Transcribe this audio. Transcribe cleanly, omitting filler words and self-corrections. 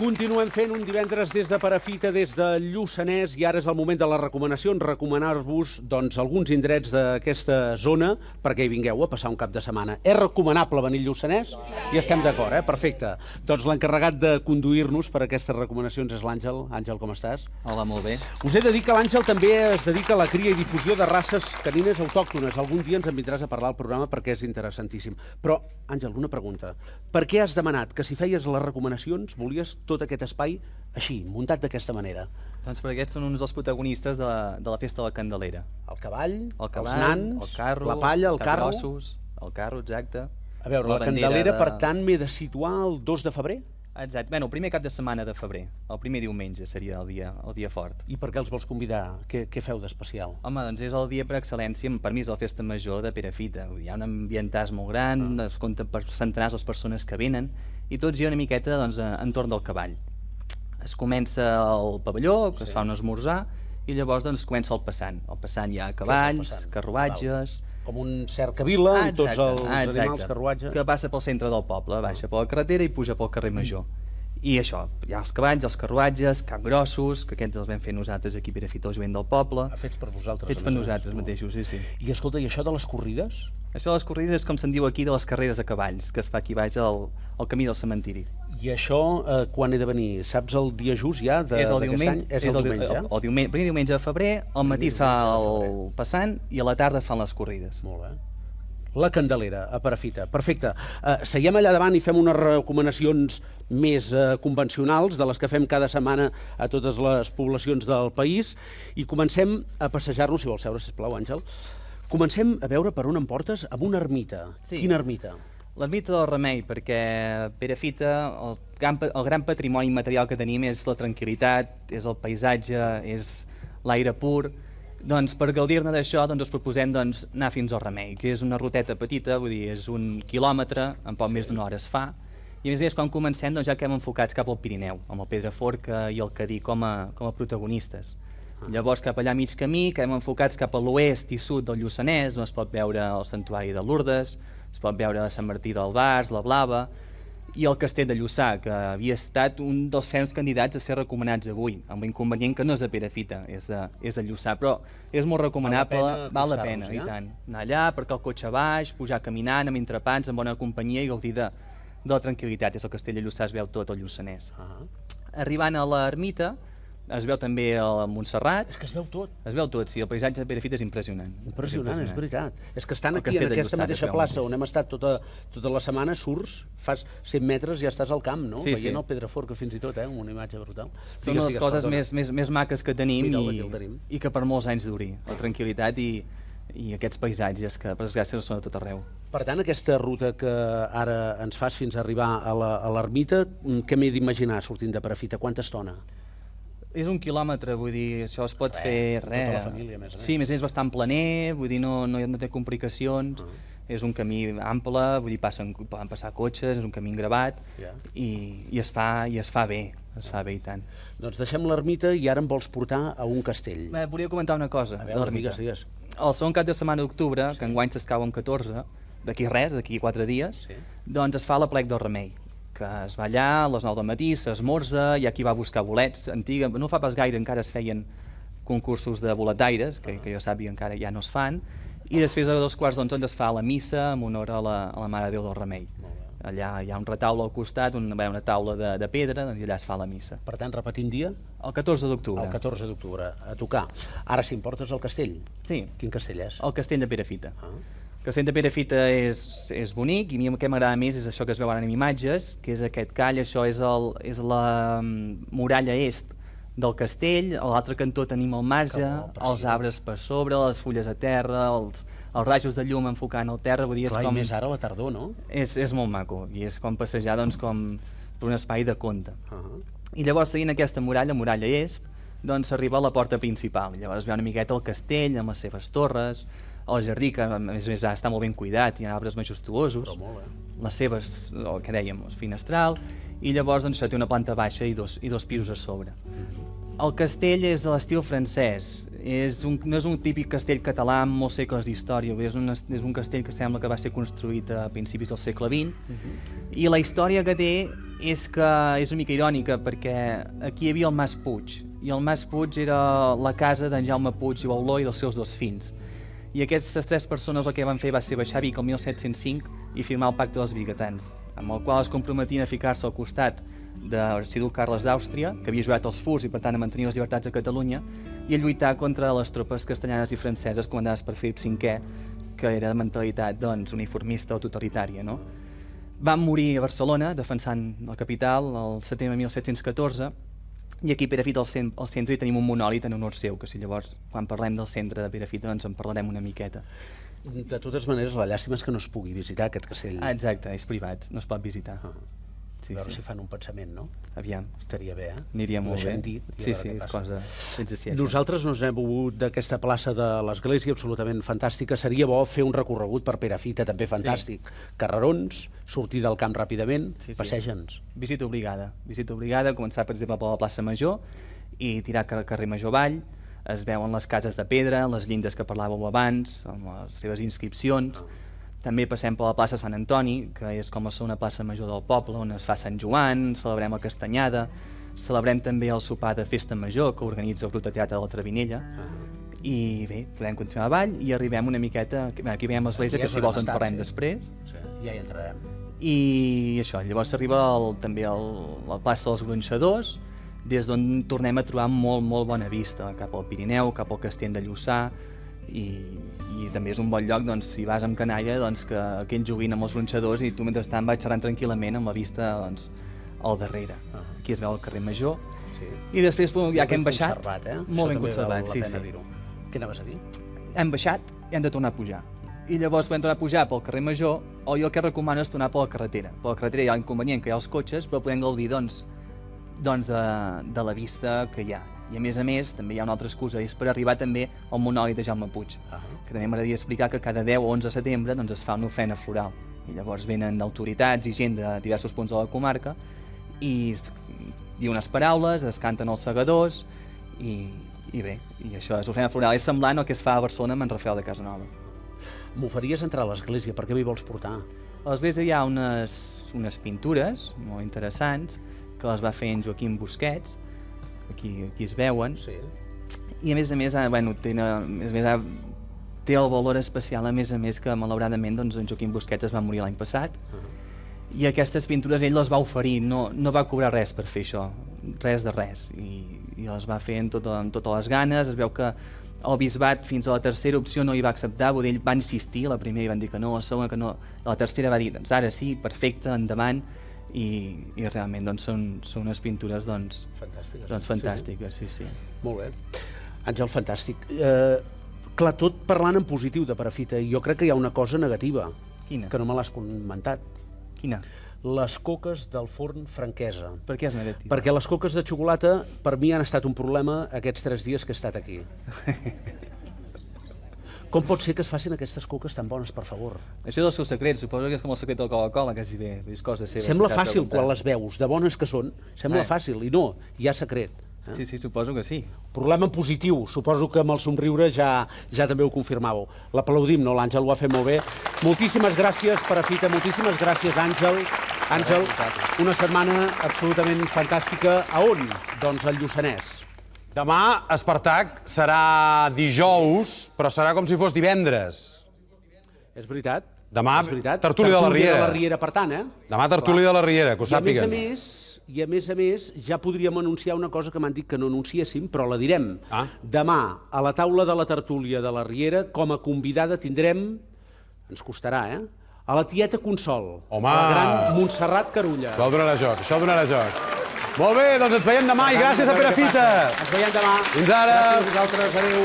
Continuem fent un divendres des de Perafita, des de Lluçanès, i ara és el moment de les recomanacions, recomanar-vos alguns indrets d'aquesta zona perquè hi vingueu a passar un cap de setmana. És recomanable venir a Lluçanès? I estem d'acord, Perfecte. Doncs l'encarregat de conduir-nos per aquestes recomanacions és l'Àngel. Àngel, com estàs? Hola, molt bé. Us he de dir que l'Àngel també es dedica a la cria i difusió de races canines autòctones. Algun dia ens en vindràs a parlar al programa perquè és interessantíssim. Però, Àngel, una pregunta. Per què has demanat que si feies les recomanacions volies tot aquest espai així, muntat d'aquesta manera? Doncs perquè aquests són uns dels protagonistes de la festa de la Candelera. El cavall, els nans, el carro, la palla, el carro... Grossos, el carro, exacte. A veure, la Candelera, per tant, m'he de situar el 2 de febrer? Exacte. Bueno, el primer cap de setmana de febrer. El primer diumenge seria el dia fort. I per què els vols convidar? Què feu d'especial? Home, doncs és el dia per excel·lència, per mi és la festa major de Perafita. Hi ha un ambientàs molt gran, es compten per centenars les persones que venen, i tots hi ha una miqueta entorn del cavall. Es comença el pavelló, que es fa un esmorzar, i llavors es comença el passant. El passant hi ha cavalls, carruatges... Com un cercavila amb tots els animals, carruatges... Que passa pel centre del poble, baixa per la carretera i puja pel carrer Major. I això, hi ha els cavalls, els carruatges, capgrossos, que aquests els vam fer nosaltres aquí a Perafita, el jovent del poble. Fets per vosaltres. Fets per nosaltres mateixos, sí. I escolta, i això de les corrides? Això de les corrides és com se'n diu aquí de les carreres de cavalls, que es fa aquí baix al camí del cementiri. I això quan he de venir? Saps el dia just ja d'aquest any? És el diumenge. El primer diumenge de febrer, al matí es fa el passant i a la tarda es fan les corrides. Molt bé. La Candelera, a Perafita. Perfecte. Seiem allà davant i fem unes recomanacions més convencionals de les que fem cada setmana a totes les poblacions del país i comencem a passejar-nos, si vols seure, sisplau, Àngel. Comencem a veure per on em portes amb una ermita. Quina ermita? L'ermita del Remei, perquè Perafita, el gran patrimoni material que tenim és la tranquil·litat, és el paisatge, és l'aire pur. Doncs per gaudir-ne d'això us proposem anar fins al Remei, que és una ruteta petita, vull dir, és 1 quilòmetre, en poc més d'una hora es fa, i a més quan comencem ja quedem enfocats cap al Pirineu, amb el Pedraforca i el Cadí com a protagonistes. Llavors cap allà a mig camí quedem enfocats cap a l'oest i sud del Lluçanès, on es pot veure el Santuari de Lourdes, es pot veure Sant Martí del Bars, la Blava, i el Castell de Lluçà, que havia estat un dels ferms candidats a ser recomanats avui, amb l'inconvenient que no és de Perafita, és de Lluçà, però és molt recomanable, val la pena, i tant. Anar allà, aparcar el cotxe baix, pujar caminant, amb entrepans, amb bona companyia i gaudir de la tranquil·litat. És el Castell de Lluçà, es veu tot el Lluçanès. Arribant a l'ermita, es veu també el Montserrat. És que es veu tot. Es veu tot, sí, el paisatge de Perafita és impressionant. Impressionant, és veritat. És que estan aquí en aquesta mateixa plaça on hem estat tota la setmana, surts, fas 100 metres i ja estàs al camp, no? Veient el Pedraforca fins i tot, amb una imatge brutal. Són una de les coses més maques que tenim i que per molts anys duri, la tranquil·litat i aquests paisatges que per desgràcia no són a tot arreu. Per tant, aquesta ruta que ara ens fas fins a arribar a l'ermita, què m'he d'imaginar sortint de Perafita? Quanta estona? És 1 quilòmetre, vull dir, això es pot fer res. Tota la família, més o menys. Sí, més és bastant planer, vull dir, no té complicacions, és un camí ample, vull dir, poden passar cotxes, és un camí gravat i es fa bé, i tant. Doncs deixem l'ermita i ara em vols portar a un castell. Volia comentar una cosa de l'ermita. Digues. El segon cap de setmana d'octubre, que enguany s'escau en 14, d'aquí 4 dies, doncs es fa l'Aplec del Remei, que es va allà a les 9 del matí, s'esmorza, hi ha qui va buscar bolets. No fa pas gaire encara es feien concursos de boletaires, que jo sàpiga encara ja no es fan, i després a 2:45 es fa la missa en honor a la Mare de Déu del Remei. Allà hi ha un retaule al costat, una taula de pedra, i allà es fa la missa. Per tant, repetim dia? El 14 d'octubre. El 14 d'octubre, a tocar. Ara, si em portes al castell. Sí. Quin castell és? El castell de Perafita. El castell de Perafita és bonic i a mi el que m'agrada més és això que es veu ara en imatges, que és aquest call, això és la muralla est del castell, a l'altre cantó tenim el marge, els arbres per sobre, les fulles a terra, els rajos de llum enfocant el terra, vull dir, és com... I més ara a la tardor, no? És molt maco i és com passejar com per un espai de conte. I llavors seguint aquesta muralla est, doncs s'arriba a la porta principal, llavors es veu una miqueta el castell amb les seves torres, el jardí, que a més està molt ben cuidat, hi ha arbres majestuosos, les seves, el que dèiem, el finestral, i llavors això té una planta baixa i dos pisos a sobre. El castell és de l'estil francès, No és un típic castell català amb molts segles d'història, és un castell que sembla que va ser construït a principis del segle XX, i la història que té és que és una mica irònica, perquè aquí hi havia el Mas Puig, i el Mas Puig era la casa d'en Jaume Puig i Bauló i dels seus dos fills. I aquestes tres persones el que van fer va ser baixar a Vic el 1705 i firmar el Pacte dels Vigatans, amb el qual es comprometien a ficar-se al costat de l'arxiduc Carles d'Àustria, que havia jugat als furs i per tant a mantenir les llibertats a Catalunya, i a lluitar contra les tropes castellanes i franceses comandades per Felip V, que era de mentalitat uniformista o totalitària. Van morir a Barcelona defensant la capital el setembre de 1714, i aquí a Perafita al centre hi tenim un monòlit en honor seu, que si llavors quan parlem del centre de Perafita en parlarem una miqueta. De totes maneres, la llàstima és que no es pugui visitar aquest castell. Exacte, és privat, no es pot visitar. A veure si fan un pensament, no? Aviam. Estaria bé, Aniria molt bé. Sí, és cosa... Nosaltres no ens hem mogut d'aquesta plaça de l'Església, absolutament fantàstica. Seria bo fer un recorregut per Perafita, també fantàstic. Carrerons, sortir del camp ràpidament, passeja'ns. Visita obligada, començar per exemple per la plaça Major i tirar carrer Major avall. Es veuen les cases de pedra, les llindes que parlàveu abans, amb les seves inscripcions. També passem per la plaça Sant Antoni, que és com a segona plaça major del poble, on es fa Sant Joan, celebrem la Castanyada, celebrem també el sopar de festa major que organitza el grup de teatre de la Travinella, i bé, podem continuar avall i arribem una miqueta, aquí veiem l'església, que si vols en parlem després. Sí, ja hi entrarem. I això, llavors arriba també a la plaça dels Gronxadors, des d'on tornem a trobar molt bona vista, cap al Pirineu, cap al Castell de Lluçà, i també és un bon lloc, si vas amb canalla, que aquells juguin amb els gronxadors i tu mentrestant vaig xerrant tranquil·lament amb la vista al darrere. Aquí es veu el carrer Major. I després, ja que hem baixat... Molt ben conservat, sí. Què anaves a dir? Hem baixat i hem de tornar a pujar. I llavors podem tornar a pujar pel carrer Major, o jo el que recomano és tornar per la carretera. Per la carretera hi ha l'inconvenient que hi ha els cotxes, però podem gaudir de la vista que hi ha. I a més, també hi ha una altra excusa, és per arribar també al monòlit de Jaume Puig, que també m'agradaria explicar que cada 10 o 11 de setembre es fa una ofrena floral. I llavors venen autoritats i gent de diversos punts de la comarca i diuen unes paraules, es canten els segadors i bé, i això és ofrena floral. És semblant al que es fa a Barcelona amb en Rafael de Casanova. M'oferies entrar a l'església, per què m'hi vols portar? A l'església hi ha unes pintures molt interessants que les va fer en Joaquim Busquets, aquí es veuen, i a més té el valor especial, a més que malauradament en Joaquim Busquets es va morir l'any passat, i aquestes pintures ell les va oferir, no va cobrar res per fer això, res de res, i les va fer amb totes les ganes. Es veu que el bisbat fins a la tercera opció no hi va acceptar, ell va insistir, la primera van dir que no, la segona que no, la tercera va dir, ara sí, perfecte, endavant, i realment són unes pintures fantàstiques, sí. Molt bé. Àngel, fantàstic. Clar, tot parlant en positiu de Perafita, i jo crec que hi ha una cosa negativa. Quina? Que no me l'has comentat. Quina? Les coques del forn Franquesa. Per què és negativa? Perquè les coques de xocolata per mi han estat un problema aquests 3 dies que he estat aquí. Com pot ser que es facin aquestes coques tan bones, per favor? Això és el seu secret, suposo que és com el secret del Coca-Cola, quasi bé, és cosa seva. Sembla fàcil quan les veus, de bones que són, sembla fàcil, i no, hi ha secret. Sí, suposo que sí. Problema positiu, suposo que amb el somriure ja també ho confirmàveu. L'aplaudim, no? L'Àngel ho ha fet molt bé. Moltíssimes gràcies, Perafita, moltíssimes gràcies, Àngel. Àngel, una setmana absolutament fantàstica. A on? Doncs al Lluçanès. Demà, Espartac, serà dijous, però serà com si fos divendres. És veritat. Demà, tertúlia de la Riera. Tertúlia de la Riera, per tant, Demà, tertúlia de la Riera, que ho sàpiguen. I a més, ja podríem anunciar una cosa que m'han dit que no anunciéssim, però la direm. Demà, a la taula de la tertúlia de la Riera, com a convidada tindrem, ens costarà, a la tieta Consol, la gran Montserrat Carulla. Això donarà joc. Molt bé, doncs ens veiem demà i gràcies a Perafita. Ens veiem demà. Fins ara. Gràcies a vosaltres, adéu.